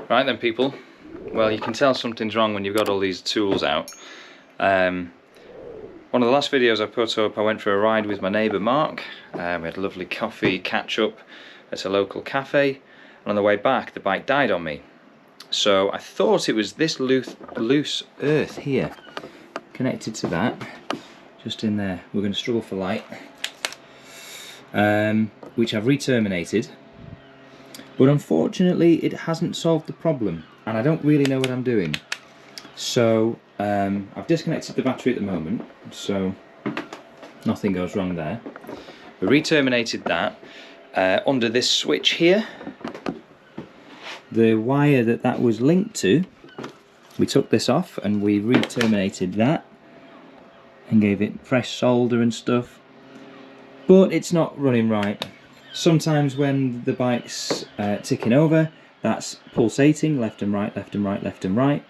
Right then people, well you can tell something's wrong when you've got all these tools out. One of the last videos I put up, I went for a ride with my neighbour Mark. We had a lovely coffee catch up at a local cafe, and on the way back the bike died on me. So I thought it was this loose earth here, connected to that, just in there. We're going to struggle for light, which I've re-terminated. But unfortunately it hasn't solved the problem, and I don't really know what I'm doing. So I've disconnected the battery at the moment, so nothing goes wrong there. We re-terminated that under this switch here. The wire that was linked to, we took this off and we re-terminated that and gave it fresh solder and stuff, but it's not running right. Sometimes when the bike's ticking over, that's pulsating left and right, left and right, left and right.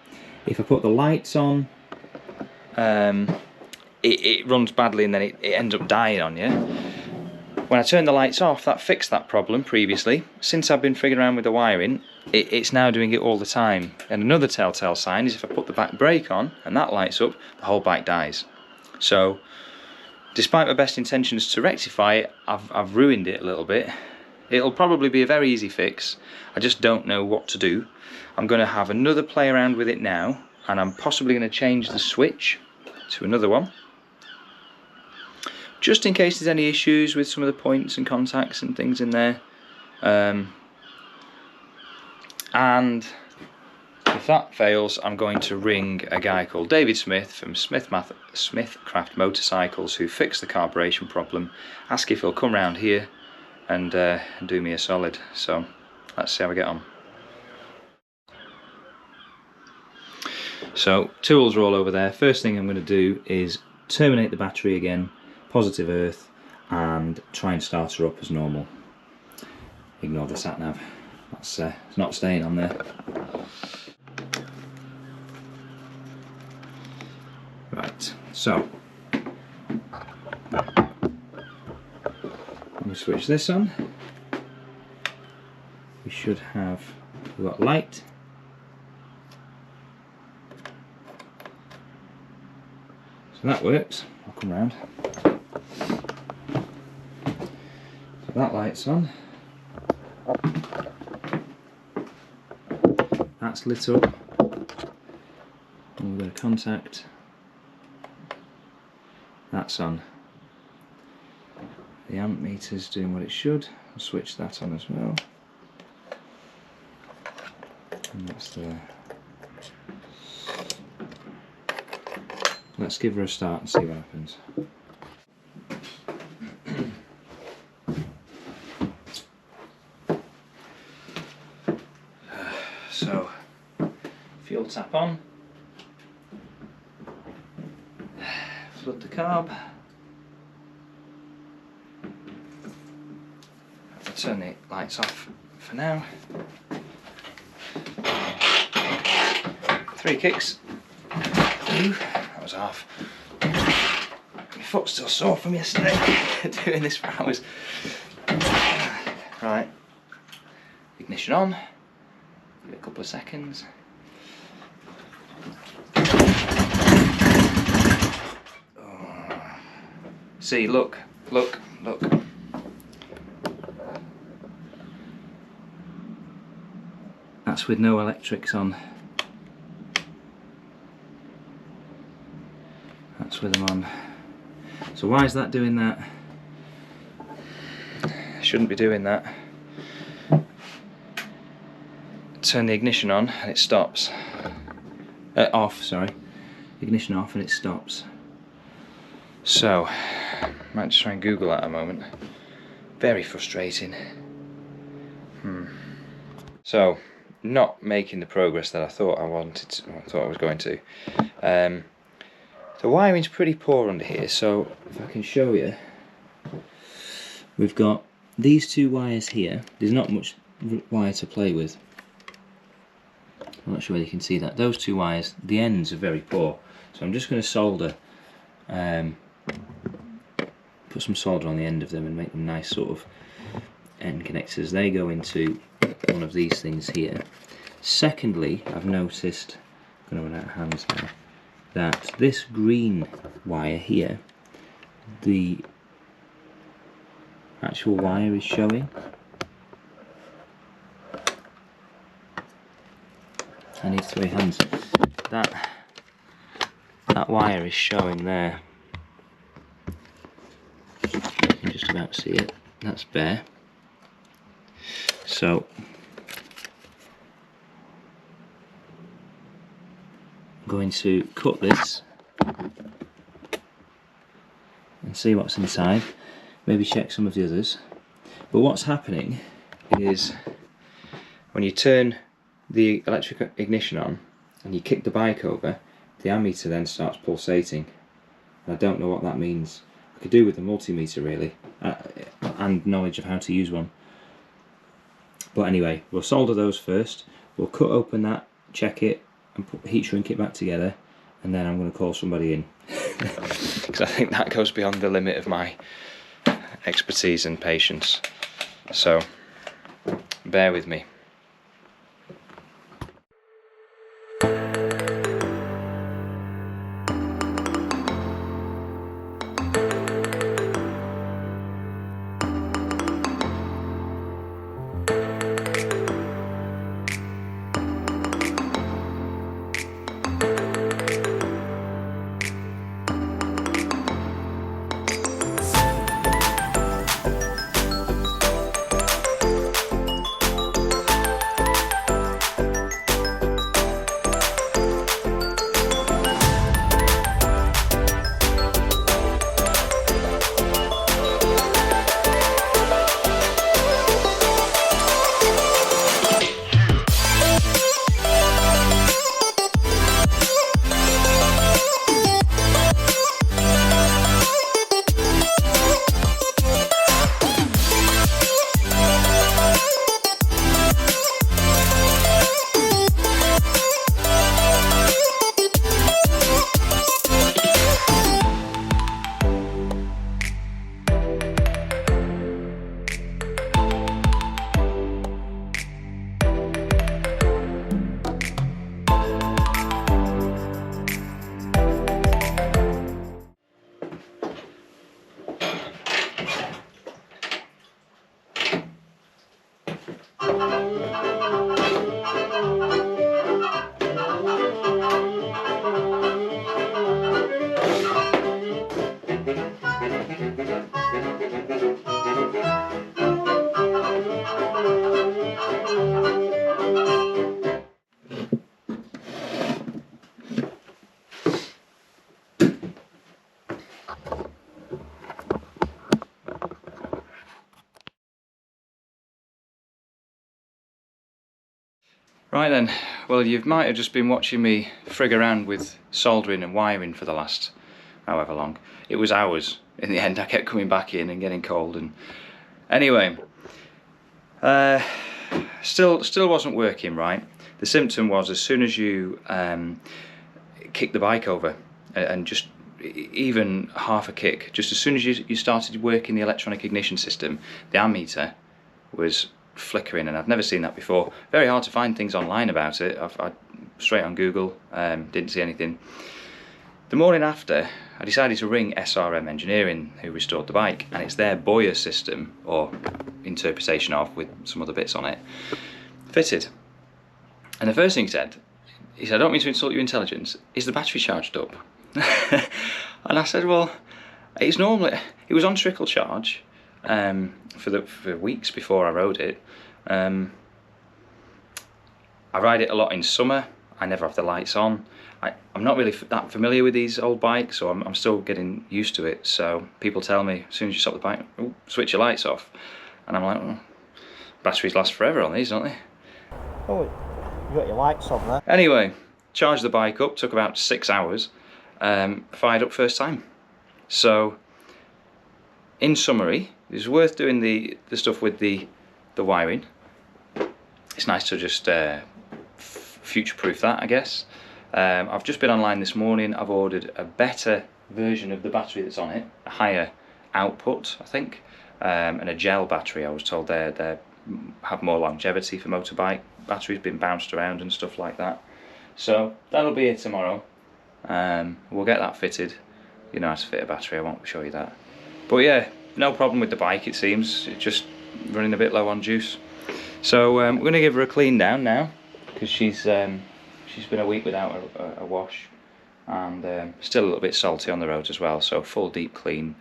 If I put the lights on, it runs badly and then it ends up dying on you. When I turned the lights off, that fixed that problem previously. Since I've been fiddling around with the wiring, it's now doing it all the time. And another telltale sign is if I put the back brake on and that lights up, the whole bike dies. So, despite my best intentions to rectify it, I've ruined it a little bit. It'll probably be a very easy fix. I just don't know what to do. I'm going to have another play around with it now, and I'm possibly going to change the switch to another one, just in case there's any issues with some of the points and contacts and things in there. And if that fails, I'm going to ring a guy called David Smith from Smithcraft Motorcycles, who fixed the carburation problem, ask if he'll come round here and do me a solid. So let's see how we get on. So tools are all over there. First thing I'm going to do is terminate the battery again, positive earth, and try and start her up as normal. Ignore the sat nav, that's it's not staying on there. Right, so let me switch this on. We should have, we've got light. So that works. I'll come round. So that light's on. That's lit up. And we're going to contact. That's on. The amp meter's doing what it should. I'll switch that on as well. And that's there. Let's give her a start and see what happens. So, fuel tap on. Flood the carb. I'll turn the lights off for now. 3 kicks. 2. That was half. My foot's still sore from yesterday, doing this for hours. Right. Ignition on. Give it a couple of seconds. See, look. That's with no electrics on. That's with them on. So why is that doing that? Shouldn't be doing that. Turn the ignition on and it stops. Off, sorry. Ignition off and it stops. So, might just try and Google that a moment. Very frustrating. So, not making the progress that I thought I wanted to, I thought I was going to. The wiring's pretty poor under here, so if I can show you, we've got these 2 wires here. There's not much wire to play with. I'm not sure whether you can see that. Those 2 wires, the ends are very poor, so I'm just going to solder, put some solder on the end of them and make them nice sort of end connectors. They go into one of these things here. Secondly, I've noticed, I'm going to run out of hands now, that this green wire here, the actual wire is showing. I need 3 hands. That wire is showing there. You can just about see it. That's bare. So I'm going to cut this and see what's inside. Maybe check some of the others. But what's happening is when you turn the electric ignition on and you kick the bike over, the ammeter then starts pulsating, and I don't know what that means. I could do with a multimeter really, and knowledge of how to use one. But anyway, we'll solder those first, we'll cut open that, check it, and heat shrink it back together, and then I'm going to call somebody in. Because I think that goes beyond the limit of my expertise and patience. So, bear with me. Right then, well, you might have just been watching me frig around with soldering and wiring for the last however long. It was hours in the end. I kept coming back in and getting cold, and anyway, still wasn't working right. The symptom was as soon as you kick the bike over, and just even half a kick, just as soon as you started working the electronic ignition system, the ammeter was flickering, and I've never seen that before. Very hard to find things online about it. I straight on Google, didn't see anything. The morning after, I decided to ring SRM Engineering, who restored the bike, and it's their Boyer system, or interpretation of, with some other bits on it, fitted. And the first thing he said, I don't mean to insult your intelligence, is the battery charged up? And I said, well, it's normally, it was on trickle charge for weeks before I rode it. I ride it a lot in summer. I never have the lights on. I'm not really that familiar with these old bikes, so I'm still getting used to it. So people tell me as soon as you stop the bike, oh, switch your lights off, and I'm like, well, batteries last forever on these, don't they? Oh, you got your lights on there. Anyway, charged the bike up, took about 6 hours, fired up first time. So in summary, it's worth doing the stuff with the wiring. It's nice to just future-proof that, I guess. I've just been online this morning. I've ordered a better version of the battery that's on it, a higher output, I think, and a gel battery. I was told they're have more longevity for motorbike. Batteries been bounced around and stuff like that. So that'll be it tomorrow. We'll get that fitted. You know how to fit a battery, I won't show you that. But yeah, no problem with the bike, it seems. It's just running a bit low on juice. So we're going to give her a clean down now, because she's been a week without a wash, and still a little bit salty on the roads as well. So full deep clean,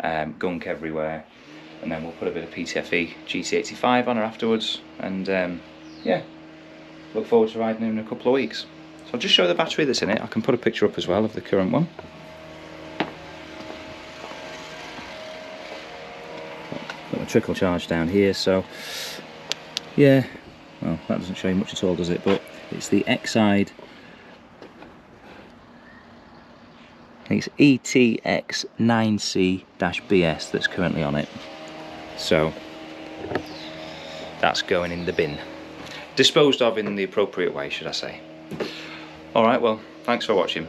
gunk everywhere, and then we'll put a bit of PTFE GT85 on her afterwards, and yeah, look forward to riding her in a couple of weeks. So I'll just show you the battery that's in it. I can put a picture up as well of the current one. Got a trickle charge down here, so yeah, well, that doesn't show you much at all, does it? But it's the X-Side, I think it's ETX9C-BS that's currently on it. So that's going in the bin. Disposed of in the appropriate way, should I say. Alright, well, thanks for watching.